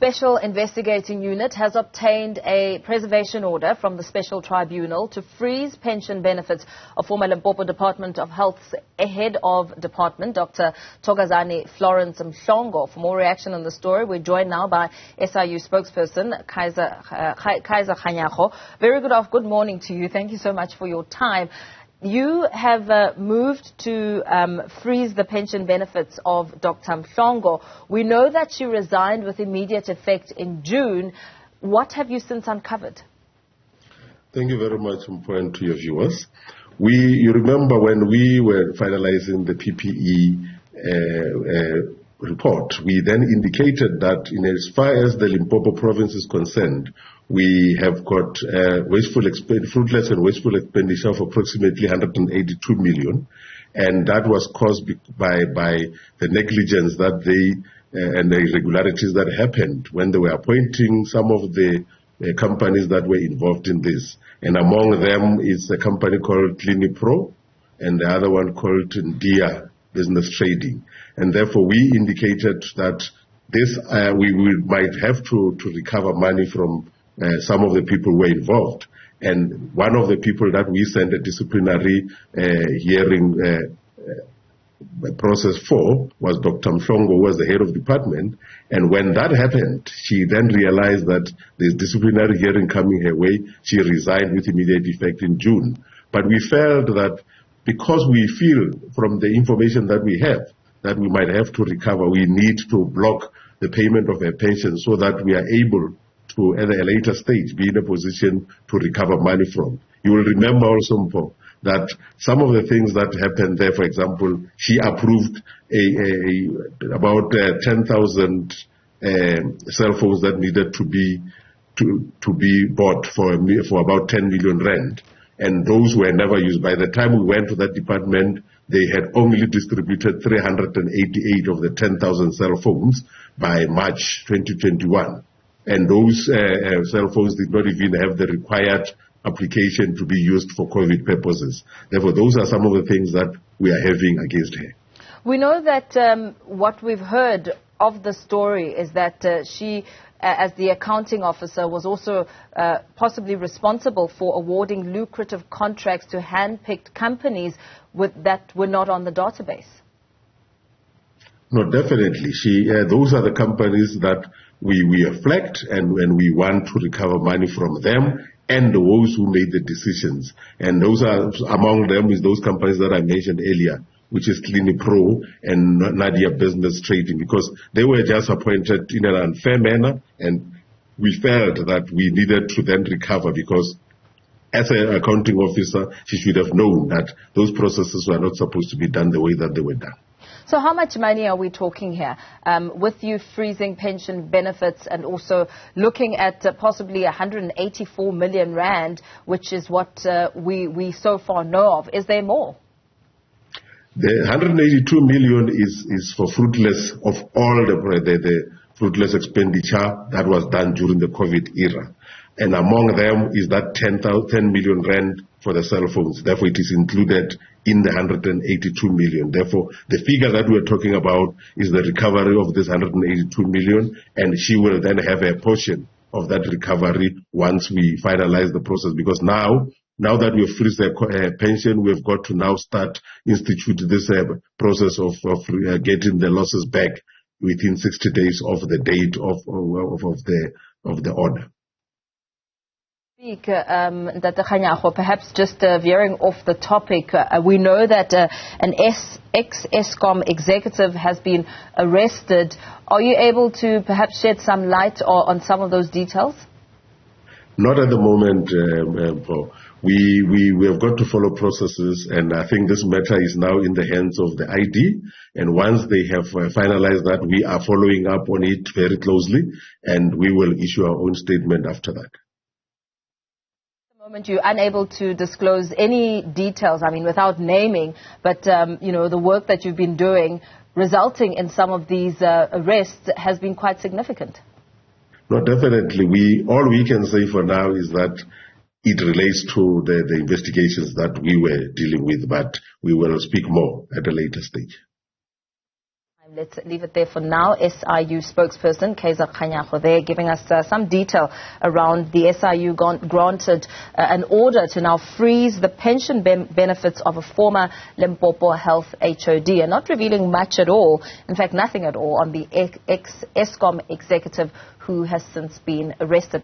Special Investigating Unit has obtained a preservation order from the Special Tribunal to freeze pension benefits of former Limpopo Department of Health's head of department, Dr. Thokozani Florence Mhlongo. For more reaction on the story, we're joined now by SIU spokesperson Kaizer Kganyago. Good morning to you. Thank you so much for your time. You have moved to freeze the pension benefits of Dr. Mhlongo. We know that she resigned with immediate effect in June. What have you since uncovered? Thank you very much, Mpo, to your viewers. You remember when we were finalizing the PPE report, we then indicated that in as far as the Limpopo province is concerned, we have got fruitless and wasteful expenditure of approximately 182 million, and that was caused by the negligence that and the irregularities that happened when they were appointing some of the companies that were involved in this. And among them is a company called Clinipro and the other one called Dia Business Trading. And therefore we indicated that this we might have to recover money from some of the people who were involved. And one of the people that we sent a disciplinary hearing process for was Dr. Mhlongo, who was the head of department. And when that happened, she then realized that there's disciplinary hearing coming her way. She resigned with immediate effect in June. But we felt that because we feel from the information that we have that we might have to recover, we need to block the payment of her pension so that we are able to, at a later stage, be in a position to recover money from. You will remember also, Mpo, that some of the things that happened there, for example, she approved about 10,000 cell phones that needed to be bought for about 10 million rand. And those were never used. By the time we went to that department, they had only distributed 388 of the 10,000 cell phones by March 2021. And those cell phones did not even have the required application to be used for COVID purposes. Therefore, those are some of the things that we are having against her. We know that what we've heard of the story is that she, as the accounting officer, was also possibly responsible for awarding lucrative contracts to hand-picked companies that were not on the database. No, definitely. Those are the companies that we have flagged, and when we want to recover money from them and those who made the decisions. And those are, among them is those companies that I mentioned earlier, which is Clinipro and Nadia Business Trading, because they were just appointed in an unfair manner, and we felt that we needed to then recover, because as an accounting officer, she should have known that those processes were not supposed to be done the way that they were done. So how much money are we talking here? With you freezing pension benefits and also looking at possibly 184 million rand, which is what we so far know of. Is there more? The 182 million is for fruitless of all the fruitless expenditure that was done during the COVID era. And among them is that 10 million rand for the cell phones. Therefore, it is included in the 182 million. Therefore, the figure that we're talking about is the recovery of this 182 million, and she will then have a portion of that recovery once we finalize the process. Because now that we've freezed the pension, we've got to now start institute this process of getting the losses back within 60 days of the date of the order. Dr. Kganyago, perhaps just veering off the topic, we know that an XESC executive has been arrested. Are you able to perhaps shed some light on some of those details? Not at the moment, Paul. We have got to follow processes, and I think this matter is now in the hands of the ID. And once they have finalized that, we are following up on it very closely, and we will issue our own statement after that. You're unable to disclose any details, I mean, without naming, but, the work that you've been doing resulting in some of these arrests has been quite significant. No, definitely. All we can say for now is that it relates to the investigations that we were dealing with, but we will speak more at a later stage. Let's leave it there for now. SIU spokesperson Kaizer Kganyago there giving us some detail around the SIU granted an order to now freeze the pension benefits of a former Limpopo health HOD, and not revealing much at all, in fact nothing at all, on the XESC executive who has since been arrested.